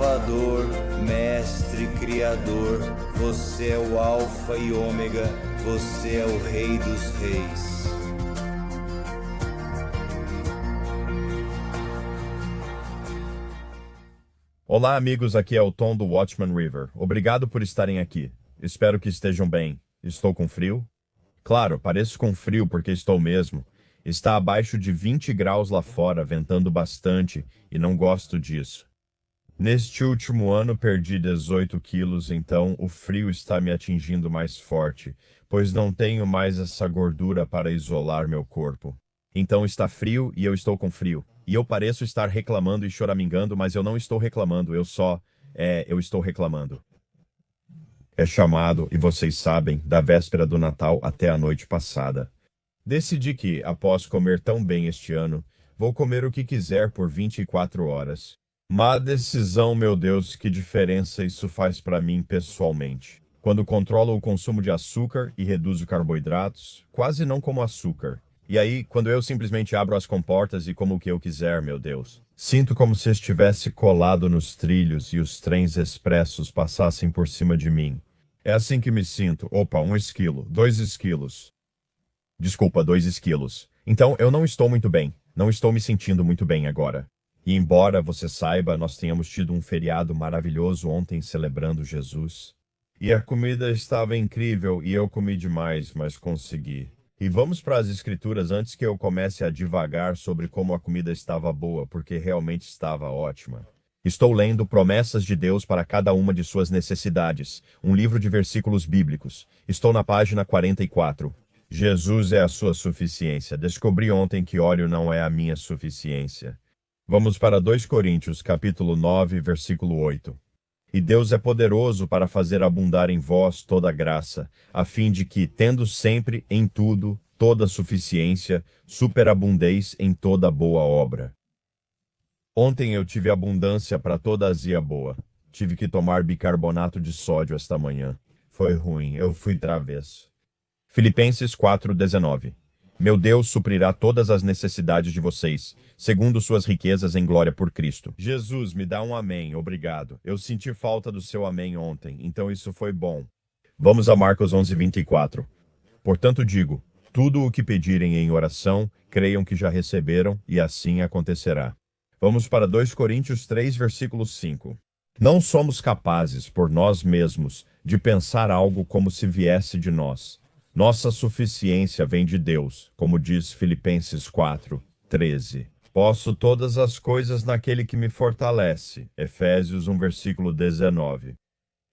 Salvador, Mestre, Criador, você é o Alfa e Ômega, você é o Rei dos Reis. Olá, amigos, aqui é o Tom do Watchman River. Obrigado por estarem aqui. Espero que estejam bem. Estou com frio? Claro, pareço com frio porque estou mesmo. Está abaixo de 20 graus lá fora, ventando bastante, e não gosto disso. Neste último ano perdi 18 quilos, então o frio está me atingindo mais forte, pois não tenho mais essa gordura para isolar meu corpo. Então está frio e eu estou com frio. E eu pareço estar reclamando e choramingando, mas eu não estou reclamando, eu estou reclamando. É chamado, e vocês sabem, da véspera do Natal até a noite passada. Decidi que, após comer tão bem este ano, vou comer o que quiser por 24 horas. Má decisão, meu Deus, que diferença isso faz para mim pessoalmente. Quando controlo o consumo de açúcar e reduzo carboidratos, quase não como açúcar. E aí, quando eu simplesmente abro as comportas e como o que eu quiser, meu Deus. Sinto como se estivesse colado nos trilhos e os trens expressos passassem por cima de mim. É assim que me sinto. Opa, 1 esquilo, 2 esquilos. Desculpa, 2 esquilos. Então, eu não estou muito bem. Não estou me sentindo muito bem agora. E embora você saiba, nós tenhamos tido um feriado maravilhoso ontem celebrando Jesus. E a comida estava incrível e eu comi demais, mas consegui. E vamos para as escrituras antes que eu comece a divagar sobre como a comida estava boa, porque realmente estava ótima. Estou lendo Promessas de Deus para cada uma de suas necessidades, um livro de versículos bíblicos. Estou na página 44. Jesus é a sua suficiência. Descobri ontem que óleo não é a minha suficiência. Vamos para 2 Coríntios, capítulo 9, versículo 8. E Deus é poderoso para fazer abundar em vós toda graça, a fim de que, tendo sempre, em tudo, toda suficiência, superabundeis em toda boa obra. Ontem eu tive abundância para toda azia boa. Tive que tomar bicarbonato de sódio esta manhã. Foi ruim, eu fui travesso. Filipenses 4:19. Meu Deus suprirá todas as necessidades de vocês, segundo suas riquezas em glória por Cristo. Jesus, me dá um amém, obrigado. Eu senti falta do seu amém ontem, então isso foi bom. Vamos a Marcos 11:24. Portanto digo, tudo o que pedirem em oração, creiam que já receberam, e assim acontecerá. Vamos para 2 Coríntios 3, versículo 5. Não somos capazes, por nós mesmos, de pensar algo como se viesse de nós. Nossa suficiência vem de Deus, como diz Filipenses 4:13. Posso todas as coisas naquele que me fortalece. Efésios 1, versículo 19.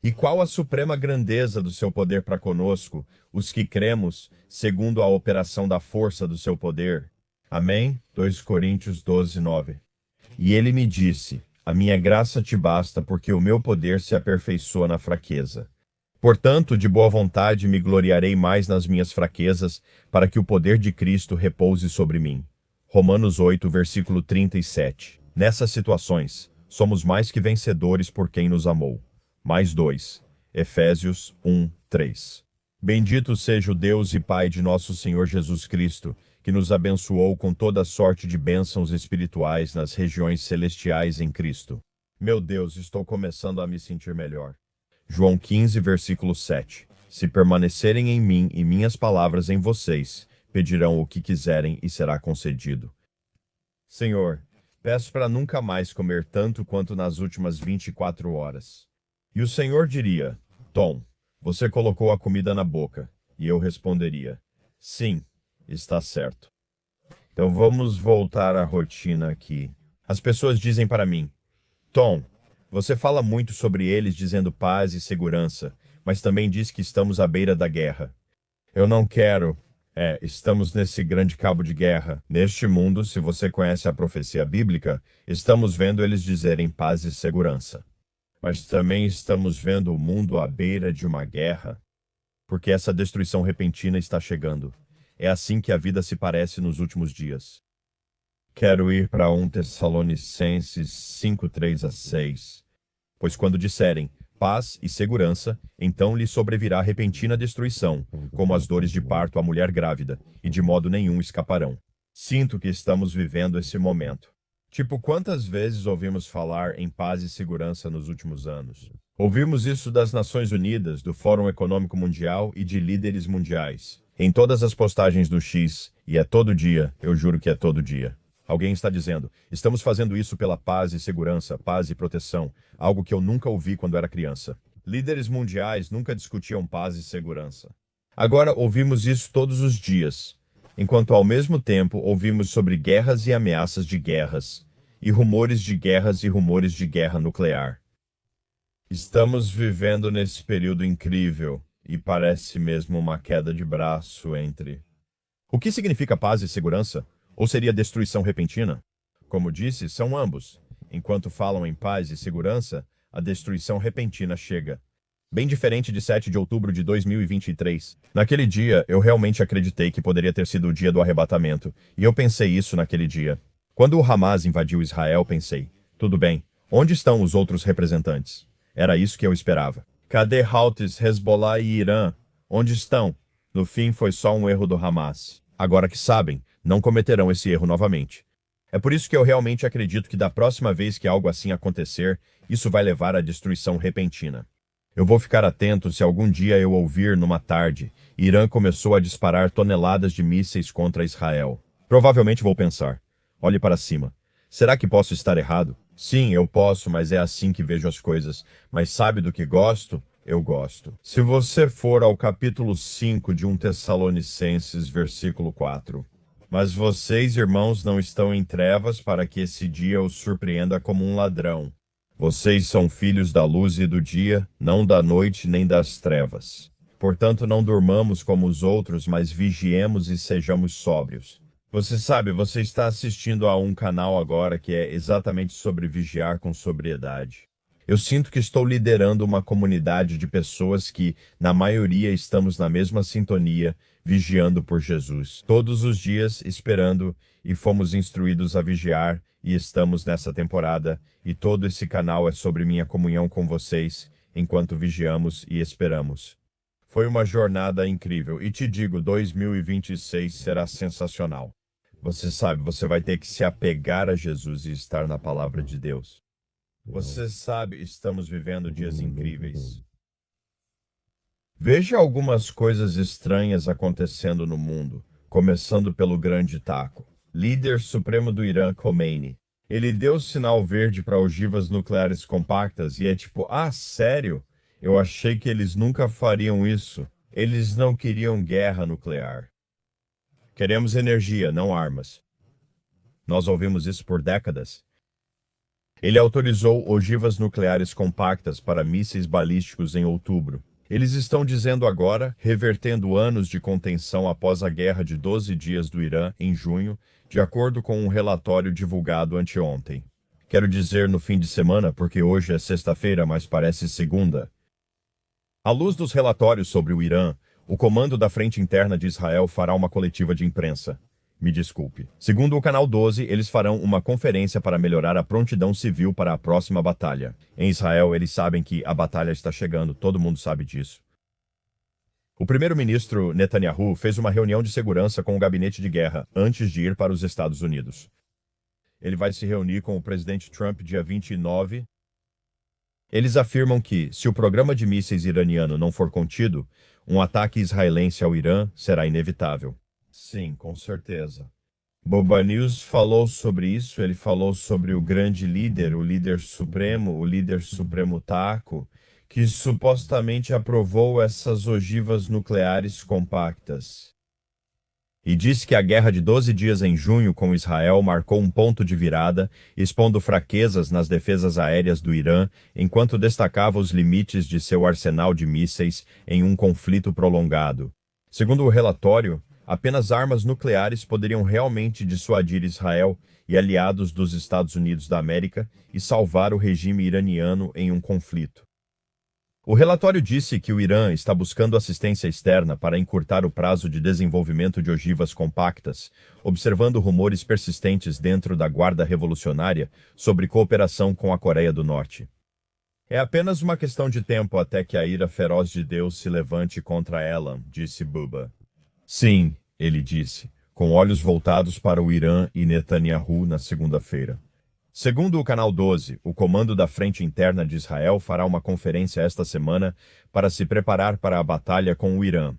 E qual a suprema grandeza do seu poder para conosco, os que cremos, segundo a operação da força do seu poder? Amém? 2 Coríntios 12:9. E ele me disse, a minha graça te basta, porque o meu poder se aperfeiçoa na fraqueza. Portanto, de boa vontade me gloriarei mais nas minhas fraquezas, para que o poder de Cristo repouse sobre mim. Romanos 8, versículo 37. Nessas situações, somos mais que vencedores por quem nos amou. Mais 2. Efésios 1:3. Bendito seja o Deus e Pai de nosso Senhor Jesus Cristo, que nos abençoou com toda sorte de bênçãos espirituais nas regiões celestiais em Cristo. Meu Deus, estou começando a me sentir melhor. João 15, versículo 7. Se permanecerem em mim e minhas palavras em vocês, pedirão o que quiserem e será concedido. Senhor, peço para nunca mais comer tanto quanto nas últimas 24 horas. E o Senhor diria, Tom, você colocou a comida na boca. E eu responderia, sim, está certo. Então vamos voltar à rotina aqui. As pessoas dizem para mim, Tom, você fala muito sobre eles dizendo paz e segurança, mas também diz que estamos à beira da guerra. Eu não quero. Estamos nesse grande cabo de guerra. Neste mundo, se você conhece a profecia bíblica, estamos vendo eles dizerem paz e segurança. Mas também estamos vendo o mundo à beira de uma guerra, porque essa destruição repentina está chegando. É assim que a vida se parece nos últimos dias. Quero ir para 1 Tessalonicenses 5:3-6. Pois quando disserem paz e segurança, então lhe sobrevirá repentina destruição, como as dores de parto à mulher grávida, e de modo nenhum escaparão. Sinto que estamos vivendo esse momento. Tipo, quantas vezes ouvimos falar em paz e segurança nos últimos anos? Ouvimos isso das Nações Unidas, do Fórum Econômico Mundial e de líderes mundiais. Em todas as postagens do X, e é todo dia, eu juro que é todo dia. Alguém está dizendo, estamos fazendo isso pela paz e segurança, paz e proteção, algo que eu nunca ouvi quando era criança. Líderes mundiais nunca discutiam paz e segurança. Agora ouvimos isso todos os dias, enquanto ao mesmo tempo ouvimos sobre guerras e ameaças de guerras, e rumores de guerras e rumores de guerra nuclear. Estamos vivendo nesse período incrível, e parece mesmo uma queda de braço entre... O que significa paz e segurança? Ou seria destruição repentina? Como disse, são ambos. Enquanto falam em paz e segurança, a destruição repentina chega. Bem diferente de 7 de outubro de 2023. Naquele dia, eu realmente acreditei que poderia ter sido o dia do arrebatamento, e eu pensei isso naquele dia. Quando o Hamas invadiu Israel, pensei, tudo bem, onde estão os outros representantes? Era isso que eu esperava. Cadê Houthis, Hezbollah e Irã? Onde estão? No fim, foi só um erro do Hamas. Agora que sabem, não cometerão esse erro novamente. É por isso que eu realmente acredito que da próxima vez que algo assim acontecer, isso vai levar à destruição repentina. Eu vou ficar atento se algum dia eu ouvir numa tarde, Irã começou a disparar toneladas de mísseis contra Israel. Provavelmente vou pensar, olhe para cima. Será que posso estar errado? Sim, eu posso, mas é assim que vejo as coisas. Mas sabe do que gosto? Eu gosto. Se você for ao capítulo 5 de 1 Tessalonicenses, versículo 4. Mas vocês, irmãos, não estão em trevas para que esse dia os surpreenda como um ladrão. Vocês são filhos da luz e do dia, não da noite nem das trevas. Portanto, não durmamos como os outros, mas vigiemos e sejamos sóbrios. Você sabe, você está assistindo a um canal agora que é exatamente sobre vigiar com sobriedade. Eu sinto que estou liderando uma comunidade de pessoas que, na maioria, estamos na mesma sintonia, vigiando por Jesus. Todos os dias, esperando, e fomos instruídos a vigiar, e estamos nessa temporada, e todo esse canal é sobre minha comunhão com vocês, enquanto vigiamos e esperamos. Foi uma jornada incrível, e te digo, 2026 será sensacional. Você sabe, você vai ter que se apegar a Jesus e estar na palavra de Deus. Você sabe, estamos vivendo dias incríveis. Veja algumas coisas estranhas acontecendo no mundo, começando pelo grande taco. Líder supremo do Irã, Khomeini. Ele deu sinal verde para ogivas nucleares compactas e é tipo, sério? Eu achei que eles nunca fariam isso. Eles não queriam guerra nuclear. Queremos energia, não armas. Nós ouvimos isso por décadas. Ele autorizou ogivas nucleares compactas para mísseis balísticos em outubro. Eles estão dizendo agora, revertendo anos de contenção após a guerra de 12 dias do Irã em junho, de acordo com um relatório divulgado anteontem. Quero dizer no fim de semana, porque hoje é sexta-feira, mas parece segunda. À luz dos relatórios sobre o Irã, o comando da Frente Interna de Israel fará uma coletiva de imprensa. Me desculpe. Segundo o Canal 12, eles farão uma conferência para melhorar a prontidão civil para a próxima batalha. Em Israel, eles sabem que a batalha está chegando, todo mundo sabe disso. O primeiro-ministro Netanyahu fez uma reunião de segurança com o gabinete de guerra antes de ir para os Estados Unidos. Ele vai se reunir com o presidente Trump dia 29. Eles afirmam que, se o programa de mísseis iraniano não for contido, um ataque israelense ao Irã será inevitável. Sim, com certeza. Boba News falou sobre isso, ele falou sobre o grande líder, o líder supremo Taco, que supostamente aprovou essas ogivas nucleares compactas. E disse que a guerra de 12 dias em junho com Israel marcou um ponto de virada, expondo fraquezas nas defesas aéreas do Irã, enquanto destacava os limites de seu arsenal de mísseis em um conflito prolongado. Segundo o relatório, apenas armas nucleares poderiam realmente dissuadir Israel e aliados dos Estados Unidos da América e salvar o regime iraniano em um conflito. O relatório disse que o Irã está buscando assistência externa para encurtar o prazo de desenvolvimento de ogivas compactas, observando rumores persistentes dentro da Guarda Revolucionária sobre cooperação com a Coreia do Norte. É apenas uma questão de tempo até que a ira feroz de Deus se levante contra ela, disse Buba. Sim, ele disse, com olhos voltados para o Irã e Netanyahu na segunda-feira. Segundo o Canal 12, o Comando da Frente Interna de Israel fará uma conferência esta semana para se preparar para a batalha com o Irã.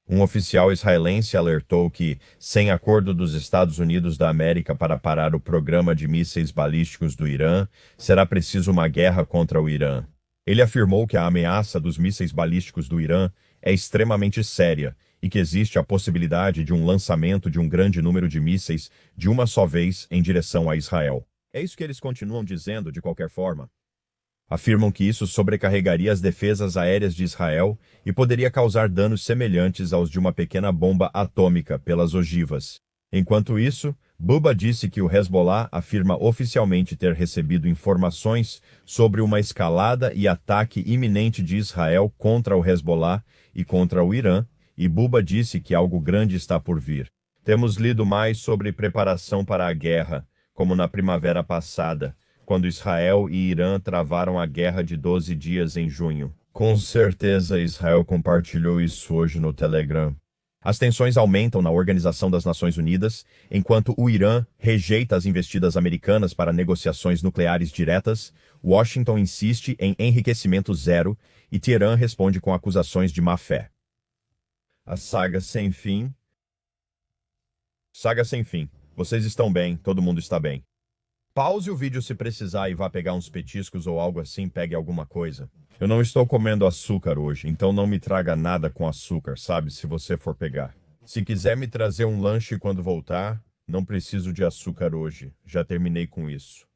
Um oficial israelense alertou que, sem acordo dos Estados Unidos da América para parar o programa de mísseis balísticos do Irã, será preciso uma guerra contra o Irã. Ele afirmou que a ameaça dos mísseis balísticos do Irã é extremamente séria e que existe a possibilidade de um lançamento de um grande número de mísseis de uma só vez em direção a Israel. É isso que eles continuam dizendo, de qualquer forma. Afirmam que isso sobrecarregaria as defesas aéreas de Israel e poderia causar danos semelhantes aos de uma pequena bomba atômica pelas ogivas. Enquanto isso, Buba disse que o Hezbollah afirma oficialmente ter recebido informações sobre uma escalada e ataque iminente de Israel contra o Hezbollah e contra o Irã, e Buba disse que algo grande está por vir. Temos lido mais sobre preparação para a guerra, como na primavera passada, quando Israel e Irã travaram a guerra de 12 dias em junho. Com certeza Israel compartilhou isso hoje no Telegram. As tensões aumentam na Organização das Nações Unidas, enquanto o Irã rejeita as investidas americanas para negociações nucleares diretas, Washington insiste em enriquecimento zero e Teherã responde com acusações de má-fé. A saga sem fim. Saga sem fim. Vocês estão bem, todo mundo está bem. Pause o vídeo se precisar e vá pegar uns petiscos ou algo assim, pegue alguma coisa. Eu não estou comendo açúcar hoje, então não me traga nada com açúcar, sabe, se você for pegar. Se quiser me trazer um lanche quando voltar, não preciso de açúcar hoje, já terminei com isso.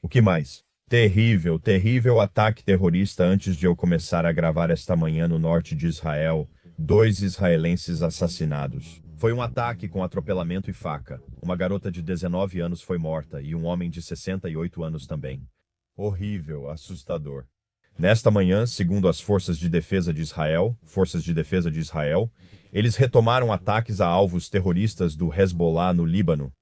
O que mais? Terrível, terrível ataque terrorista antes de eu começar a gravar esta manhã no norte de Israel. 2 israelenses assassinados. Foi um ataque com atropelamento e faca. Uma garota de 19 anos foi morta e um homem de 68 anos também. Horrível, assustador. Nesta manhã, segundo as Forças de Defesa de Israel, eles retomaram ataques a alvos terroristas do Hezbollah no Líbano.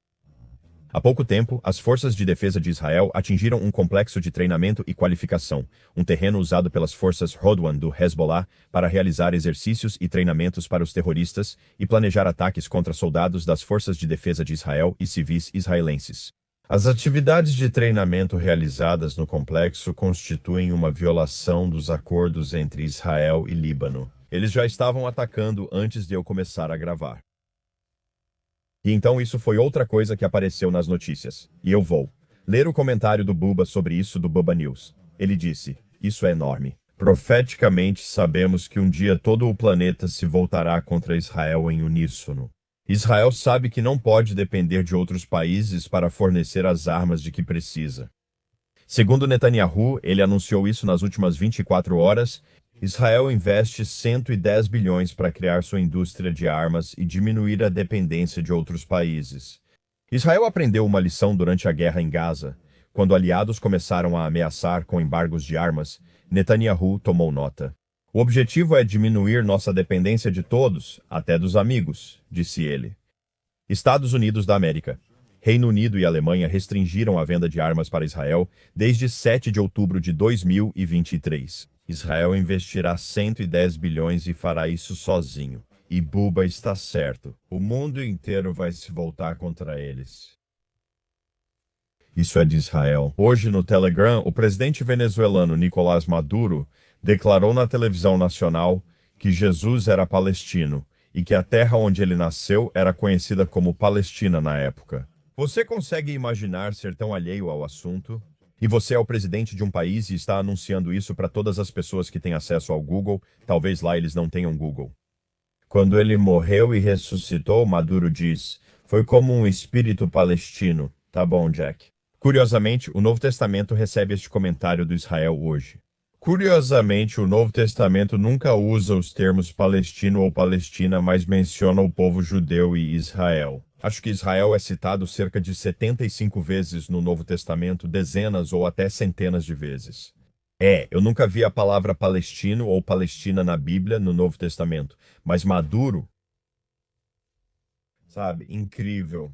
Há pouco tempo, as Forças de Defesa de Israel atingiram um complexo de treinamento e qualificação, um terreno usado pelas forças Rodwan do Hezbollah para realizar exercícios e treinamentos para os terroristas e planejar ataques contra soldados das Forças de Defesa de Israel e civis israelenses. As atividades de treinamento realizadas no complexo constituem uma violação dos acordos entre Israel e Líbano. Eles já estavam atacando antes de eu começar a gravar. E então isso foi outra coisa que apareceu nas notícias. E eu vou ler o comentário do Buba sobre isso do Buba News. Ele disse, isso é enorme. Profeticamente sabemos que um dia todo o planeta se voltará contra Israel em uníssono. Israel sabe que não pode depender de outros países para fornecer as armas de que precisa. Segundo Netanyahu, ele anunciou isso nas últimas 24 horas, Israel investe 110 bilhões para criar sua indústria de armas e diminuir a dependência de outros países. Israel aprendeu uma lição durante a guerra em Gaza. Quando aliados começaram a ameaçar com embargos de armas, Netanyahu tomou nota. O objetivo é diminuir nossa dependência de todos, até dos amigos, disse ele. Estados Unidos da América. Reino Unido e Alemanha restringiram a venda de armas para Israel desde 7 de outubro de 2023. Israel investirá 110 bilhões e fará isso sozinho. E Buba está certo. O mundo inteiro vai se voltar contra eles. Isso é de Israel. Hoje no Telegram, o presidente venezuelano Nicolás Maduro declarou na televisão nacional que Jesus era palestino e que a terra onde ele nasceu era conhecida como Palestina na época. Você consegue imaginar ser tão alheio ao assunto? E você é o presidente de um país e está anunciando isso para todas as pessoas que têm acesso ao Google, talvez lá eles não tenham Google. Quando ele morreu e ressuscitou, Maduro diz, foi como um espírito palestino. Tá bom, Jack. Curiosamente, o Novo Testamento recebe este comentário do Israel hoje. Curiosamente, o Novo Testamento nunca usa os termos Palestino ou Palestina, mas menciona o povo judeu e Israel. Acho que Israel é citado cerca de 75 vezes no Novo Testamento, dezenas ou até centenas de vezes. Eu nunca vi a palavra palestino ou Palestina na Bíblia no Novo Testamento, mas Maduro, sabe, incrível.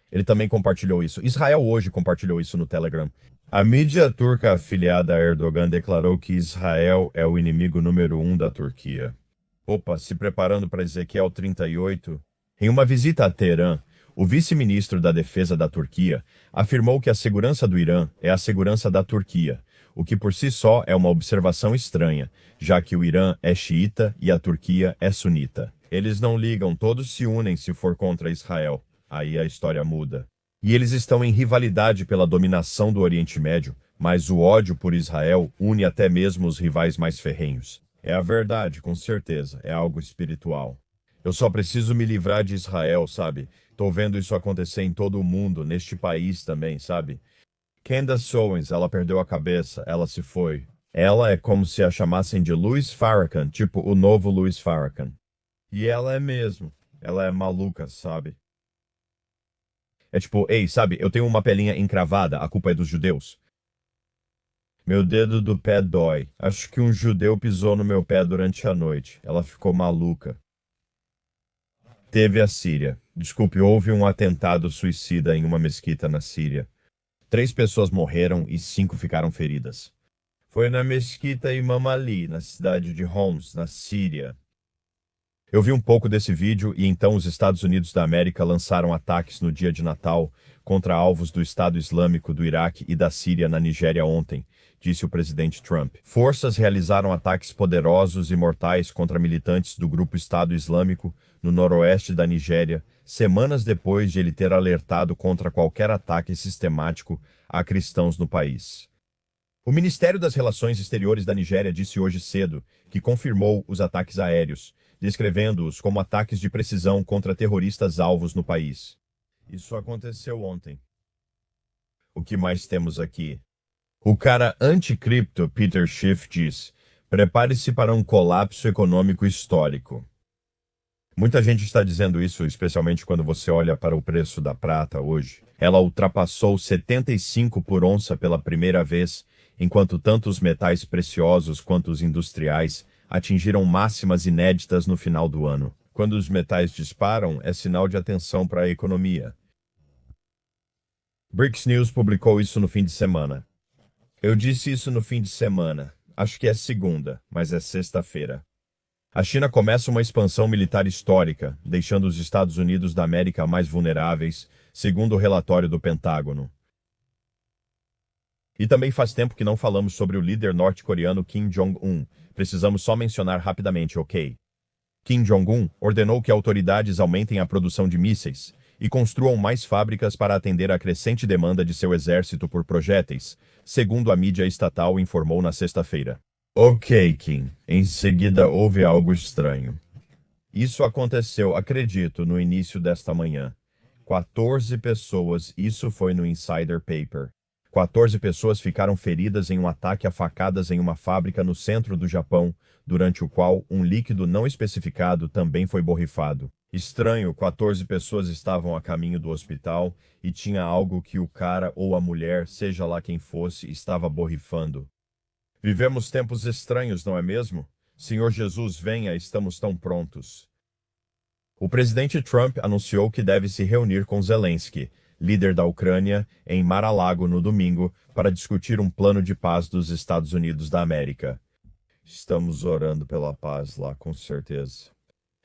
Ele também compartilhou isso. Israel hoje compartilhou isso no Telegram. A mídia turca afiliada a Erdogan declarou que Israel é o inimigo número 1 da Turquia. Se preparando para Ezequiel 38. Em uma visita a Teherã, O vice-ministro da Defesa da Turquia afirmou que a segurança do Irã é a segurança da Turquia, o que por si só é uma observação estranha, já que o Irã é xiita e a Turquia é sunita. Eles não ligam, todos se unem se for contra Israel. Aí a história muda. E eles estão em rivalidade pela dominação do Oriente Médio, mas o ódio por Israel une até mesmo os rivais mais ferrenhos. É a verdade, com certeza, é algo espiritual. Eu só preciso me livrar de Israel, sabe? Tô vendo isso acontecer em todo o mundo, neste país também, sabe? Candace Owens, ela perdeu a cabeça, ela se foi. Ela é como se a chamassem de Louis Farrakhan, tipo o novo Louis Farrakhan. E ela é mesmo. Ela é maluca, sabe? É tipo, ei, sabe, eu tenho uma pelinha encravada, a culpa é dos judeus. Meu dedo do pé dói. Acho que um judeu pisou no meu pé durante a noite. Ela ficou maluca. Teve a Síria. Desculpe, houve um atentado suicida em uma mesquita na Síria. 3 pessoas morreram e 5 ficaram feridas. Foi na mesquita Imam Ali, na cidade de Homs, na Síria. Eu vi um pouco desse vídeo e então os Estados Unidos da América lançaram ataques no dia de Natal contra alvos do Estado Islâmico do Iraque e da Síria na Nigéria ontem, disse o presidente Trump. Forças realizaram ataques poderosos e mortais contra militantes do grupo Estado Islâmico no noroeste da Nigéria, semanas depois de ele ter alertado contra qualquer ataque sistemático a cristãos no país. O Ministério das Relações Exteriores da Nigéria disse hoje cedo que confirmou os ataques aéreos, descrevendo-os como ataques de precisão contra terroristas alvos no país. Isso aconteceu ontem. O que mais temos aqui? O cara anticripto Peter Schiff diz: prepare-se para um colapso econômico histórico. Muita gente está dizendo isso, especialmente quando você olha para o preço da prata hoje. Ela ultrapassou 75 por onça pela primeira vez, enquanto tanto os metais preciosos quanto os industriais atingiram máximas inéditas no final do ano. Quando os metais disparam, é sinal de atenção para a economia. BRICS News publicou isso no fim de semana. Eu disse isso no fim de semana. Acho que é segunda, mas é sexta-feira. A China começa uma expansão militar histórica, deixando os Estados Unidos da América mais vulneráveis, segundo o relatório do Pentágono. E também faz tempo que não falamos sobre o líder norte-coreano Kim Jong-un. Precisamos só mencionar rapidamente, ok? Kim Jong-un ordenou que autoridades aumentem a produção de mísseis e construam mais fábricas para atender à crescente demanda de seu exército por projéteis, segundo a mídia estatal informou na sexta-feira. Ok, Kim. Em seguida houve algo estranho. Isso aconteceu, acredito, no início desta manhã. 14 pessoas, isso foi no Insider Paper. 14 pessoas ficaram feridas em um ataque a facadas em uma fábrica no centro do Japão, durante o qual um líquido não especificado também foi borrifado. Estranho, 14 pessoas estavam a caminho do hospital e tinha algo que o cara ou a mulher, seja lá quem fosse, estava borrifando. Vivemos tempos estranhos, não é mesmo? Senhor Jesus, venha, estamos tão prontos. O presidente Trump anunciou que deve se reunir com Zelensky, líder da Ucrânia, em Mar-a-Lago no domingo, para discutir um plano de paz dos Estados Unidos da América. Estamos orando pela paz lá, com certeza.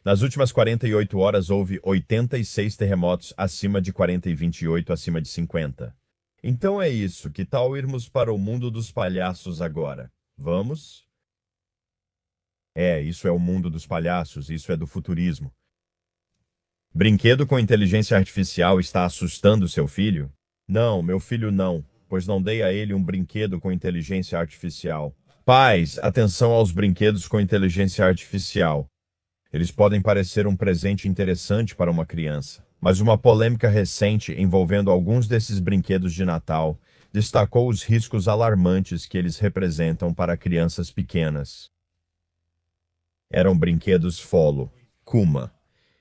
Nas últimas 48 horas houve 86 terremotos acima de 40 e 28 acima de 50. Então é isso, que tal irmos para o mundo dos palhaços agora? Vamos? Isso é o mundo dos palhaços, isso é do futurismo. Brinquedo com inteligência artificial está assustando seu filho? Não, meu filho não, pois não dei a ele um brinquedo com inteligência artificial. Pais, atenção aos brinquedos com inteligência artificial. Eles podem parecer um presente interessante para uma criança, mas uma polêmica recente envolvendo alguns desses brinquedos de Natal destacou os riscos alarmantes que eles representam para crianças pequenas. Eram brinquedos Follow, Kuma.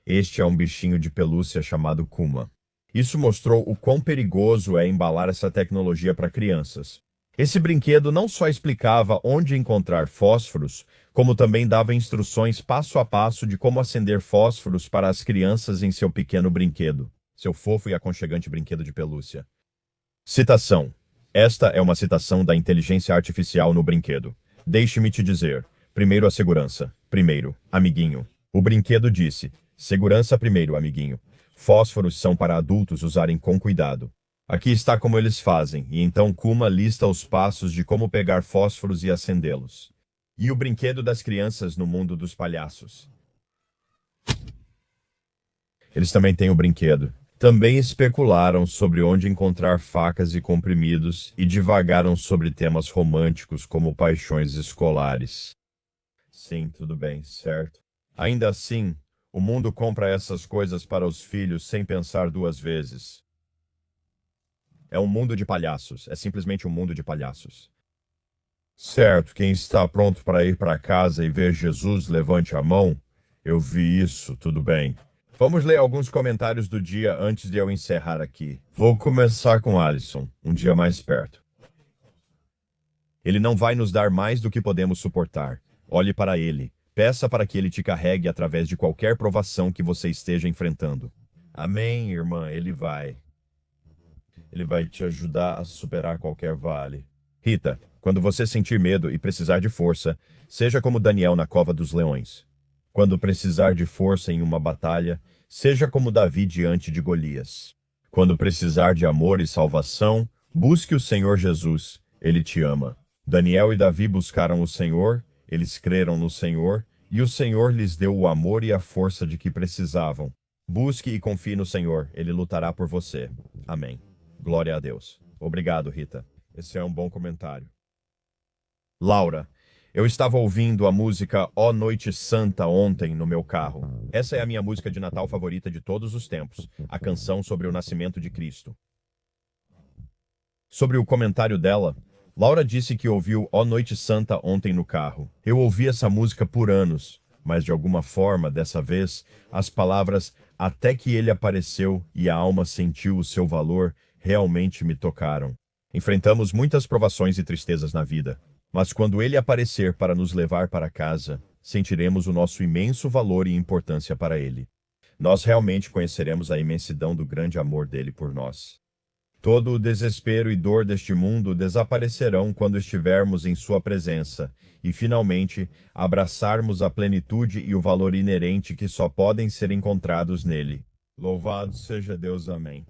Este é um bichinho de pelúcia chamado Kuma. Isso mostrou o quão perigoso é embalar essa tecnologia para crianças. Esse brinquedo não só explicava onde encontrar fósforos, como também dava instruções passo a passo de como acender fósforos para as crianças em seu pequeno brinquedo, seu fofo e aconchegante brinquedo de pelúcia. Citação. Esta é uma citação da inteligência artificial no brinquedo. Deixe-me te dizer. Primeiro a segurança. Primeiro, amiguinho. O brinquedo disse: Segurança primeiro, amiguinho. Fósforos são para adultos usarem com cuidado. Aqui está como eles fazem, e então Kuma lista os passos de como pegar fósforos e acendê-los. E o brinquedo das crianças no mundo dos palhaços. Eles também têm o brinquedo. Também especularam sobre onde encontrar facas e comprimidos e divagaram sobre temas românticos como paixões escolares. Sim, tudo bem, certo. Ainda assim, o mundo compra essas coisas para os filhos sem pensar duas vezes. É um mundo de palhaços. É simplesmente um mundo de palhaços. Certo, quem está pronto para ir para casa e ver Jesus, levante a mão. Eu vi isso, tudo bem. Vamos ler alguns comentários do dia antes de eu encerrar aqui. Vou começar com Alisson, um dia mais perto. Ele não vai nos dar mais do que podemos suportar. Olhe para ele. Peça para que ele te carregue através de qualquer provação que você esteja enfrentando. Amém, irmã, ele vai. Ele vai te ajudar a superar qualquer vale. Rita, quando você sentir medo e precisar de força, seja como Daniel na cova dos leões. Quando precisar de força em uma batalha, seja como Davi diante de Golias. Quando precisar de amor e salvação, busque o Senhor Jesus, ele te ama. Daniel e Davi buscaram o Senhor, eles creram no Senhor, e o Senhor lhes deu o amor e a força de que precisavam. Busque e confie no Senhor, ele lutará por você. Amém. Glória a Deus. Obrigado, Rita. Esse é um bom comentário. Laura, eu estava ouvindo a música Ó Noite Santa ontem no meu carro. Essa é a minha música de Natal favorita de todos os tempos, a canção sobre o nascimento de Cristo. Sobre o comentário dela, Laura disse que ouviu Ó Noite Santa ontem no carro. Eu ouvi essa música por anos, mas de alguma forma, dessa vez, as palavras até que ele apareceu e a alma sentiu o seu valor realmente me tocaram. Enfrentamos muitas provações e tristezas na vida, mas quando ele aparecer para nos levar para casa, sentiremos o nosso imenso valor e importância para ele. Nós realmente conheceremos a imensidão do grande amor dele por nós. Todo o desespero e dor deste mundo desaparecerão quando estivermos em sua presença e, finalmente, abraçarmos a plenitude e o valor inerente que só podem ser encontrados nele. Louvado seja Deus, amém.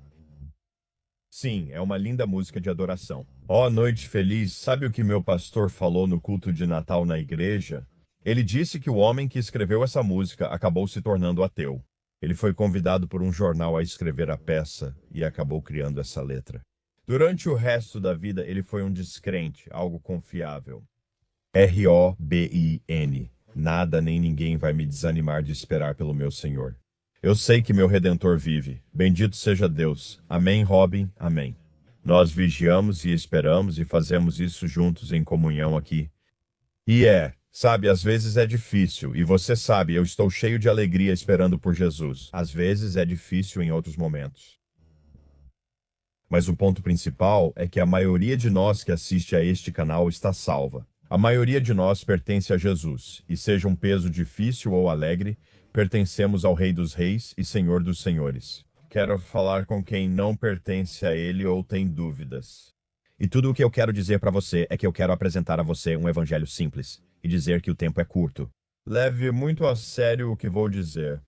Sim, é uma linda música de adoração. Ó noite feliz, sabe o que meu pastor falou no culto de Natal na igreja? Ele disse que o homem que escreveu essa música acabou se tornando ateu. Ele foi convidado por um jornal a escrever a peça e acabou criando essa letra. Durante o resto da vida, ele foi um descrente, algo confiável. R-O-B-I-N. Nada nem ninguém vai me desanimar de esperar pelo meu Senhor. Eu sei que meu Redentor vive. Bendito seja Deus. Amém, Robin? Amém. Nós vigiamos e esperamos e fazemos isso juntos em comunhão aqui. E sabe, às vezes é difícil. E você sabe, eu estou cheio de alegria esperando por Jesus. Às vezes é difícil em outros momentos. Mas o ponto principal é que a maioria de nós que assiste a este canal está salva. A maioria de nós pertence a Jesus. E seja um peso difícil ou alegre, pertencemos ao Rei dos Reis e Senhor dos Senhores. Quero falar com quem não pertence a ele ou tem dúvidas. E tudo o que eu quero dizer para você é que eu quero apresentar a você um evangelho simples e dizer que o tempo é curto. Leve muito a sério o que vou dizer.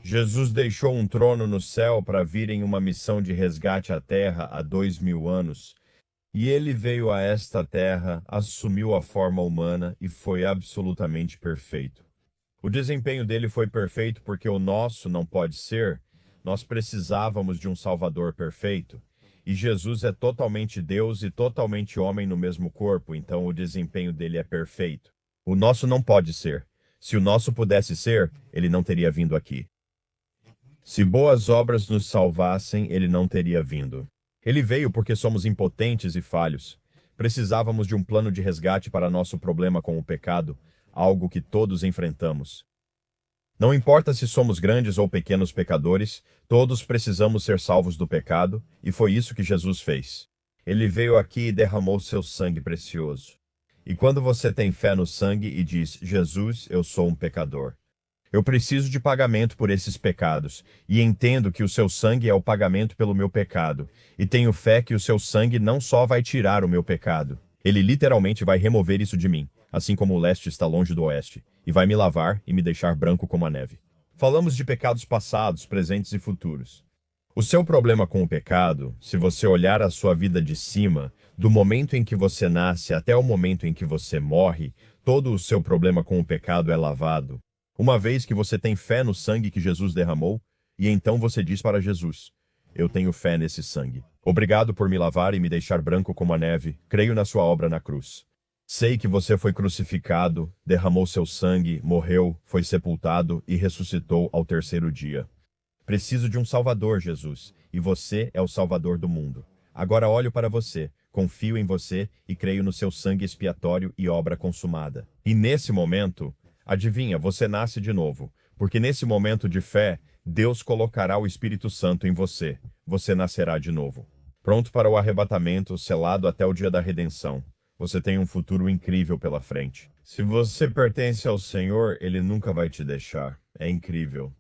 Jesus deixou um trono no céu para vir em uma missão de resgate à terra há 2000 anos. E ele veio a esta terra, assumiu a forma humana e foi absolutamente perfeito. O desempenho dele foi perfeito porque o nosso não pode ser. Nós precisávamos de um Salvador perfeito. E Jesus é totalmente Deus e totalmente homem no mesmo corpo, então o desempenho dele é perfeito. O nosso não pode ser. Se o nosso pudesse ser, ele não teria vindo aqui. Se boas obras nos salvassem, ele não teria vindo. Ele veio porque somos impotentes e falhos. Precisávamos de um plano de resgate para nosso problema com o pecado, algo que todos enfrentamos. Não importa se somos grandes ou pequenos pecadores, todos precisamos ser salvos do pecado, e foi isso que Jesus fez. Ele veio aqui e derramou seu sangue precioso. E quando você tem fé no sangue e diz, Jesus, eu sou um pecador. Eu preciso de pagamento por esses pecados, e entendo que o seu sangue é o pagamento pelo meu pecado, e tenho fé que o seu sangue não só vai tirar o meu pecado, ele literalmente vai remover isso de mim, assim como o leste está longe do oeste, e vai me lavar e me deixar branco como a neve. Falamos de pecados passados, presentes e futuros. O seu problema com o pecado, se você olhar a sua vida de cima, do momento em que você nasce até o momento em que você morre, todo o seu problema com o pecado é lavado. Uma vez que você tem fé no sangue que Jesus derramou, e então você diz para Jesus: eu tenho fé nesse sangue. Obrigado por me lavar e me deixar branco como a neve. Creio na sua obra na cruz. Sei que você foi crucificado, derramou seu sangue, morreu, foi sepultado e ressuscitou ao terceiro dia. Preciso de um Salvador, Jesus, e você é o Salvador do mundo. Agora olho para você, confio em você e creio no seu sangue expiatório e obra consumada. E nesse momento, adivinha, você nasce de novo, porque nesse momento de fé, Deus colocará o Espírito Santo em você. Você nascerá de novo. Pronto para o arrebatamento, selado até o dia da redenção. Você tem um futuro incrível pela frente. Se você pertence ao Senhor, Ele nunca vai te deixar. É incrível.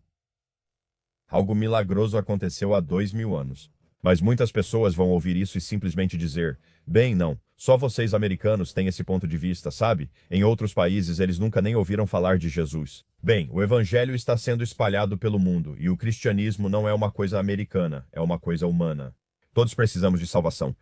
Algo milagroso aconteceu há 2000 anos. Mas muitas pessoas vão ouvir isso e simplesmente dizer: bem, não, só vocês americanos têm esse ponto de vista, sabe? Em outros países eles nunca nem ouviram falar de Jesus. Bem, o evangelho está sendo espalhado pelo mundo e o cristianismo não é uma coisa americana, é uma coisa humana. Todos precisamos de salvação.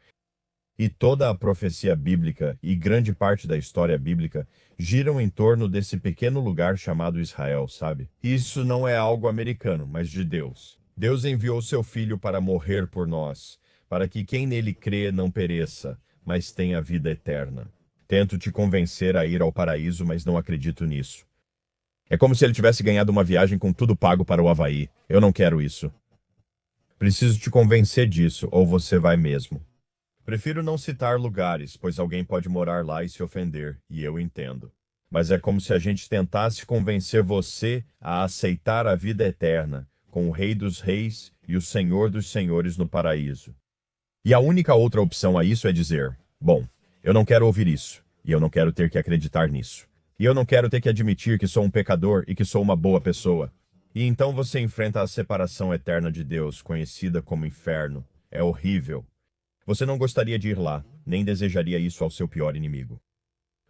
E toda a profecia bíblica e grande parte da história bíblica giram em torno desse pequeno lugar chamado Israel, sabe? Isso não é algo americano, mas de Deus. Deus enviou seu Filho para morrer por nós, para que quem nele crê não pereça, mas tenha vida eterna. Tento te convencer a ir ao paraíso, mas não acredito nisso. É como se ele tivesse ganhado uma viagem com tudo pago para o Havaí. Eu não quero isso. Preciso te convencer disso, ou você vai mesmo. Prefiro não citar lugares, pois alguém pode morar lá e se ofender, e eu entendo. Mas é como se a gente tentasse convencer você a aceitar a vida eterna, com o Rei dos Reis e o Senhor dos Senhores no paraíso. E a única outra opção a isso é dizer: bom, eu não quero ouvir isso, e eu não quero ter que acreditar nisso. E eu não quero ter que admitir que sou um pecador e que sou uma boa pessoa. E então você enfrenta a separação eterna de Deus, conhecida como inferno. É horrível. Você não gostaria de ir lá, nem desejaria isso ao seu pior inimigo.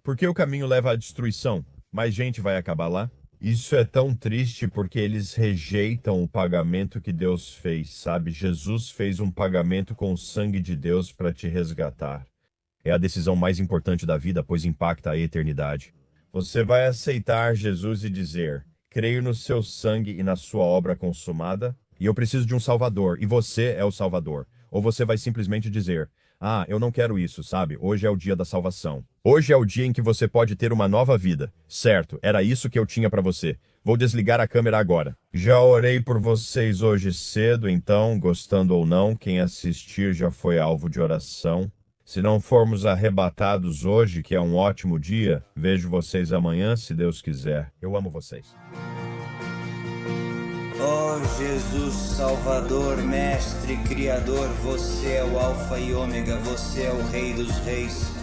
Porque o caminho leva à destruição, mais gente vai acabar lá. Isso é tão triste porque eles rejeitam o pagamento que Deus fez, sabe? Jesus fez um pagamento com o sangue de Deus para te resgatar. É a decisão mais importante da vida, pois impacta a eternidade. Você vai aceitar Jesus e dizer: creio no seu sangue e na sua obra consumada, e eu preciso de um Salvador, e você é o Salvador. Ou você vai simplesmente dizer: ah, eu não quero isso, sabe? Hoje é o dia da salvação. Hoje é o dia em que você pode ter uma nova vida. Certo, era isso que eu tinha para você. Vou desligar a câmera agora. Já orei por vocês hoje cedo, então, gostando ou não, quem assistir já foi alvo de oração. Se não formos arrebatados hoje, que é um ótimo dia, vejo vocês amanhã, se Deus quiser. Eu amo vocês. Ó Jesus, Salvador, Mestre, Criador, você é o Alfa e Ômega, você é o Rei dos Reis.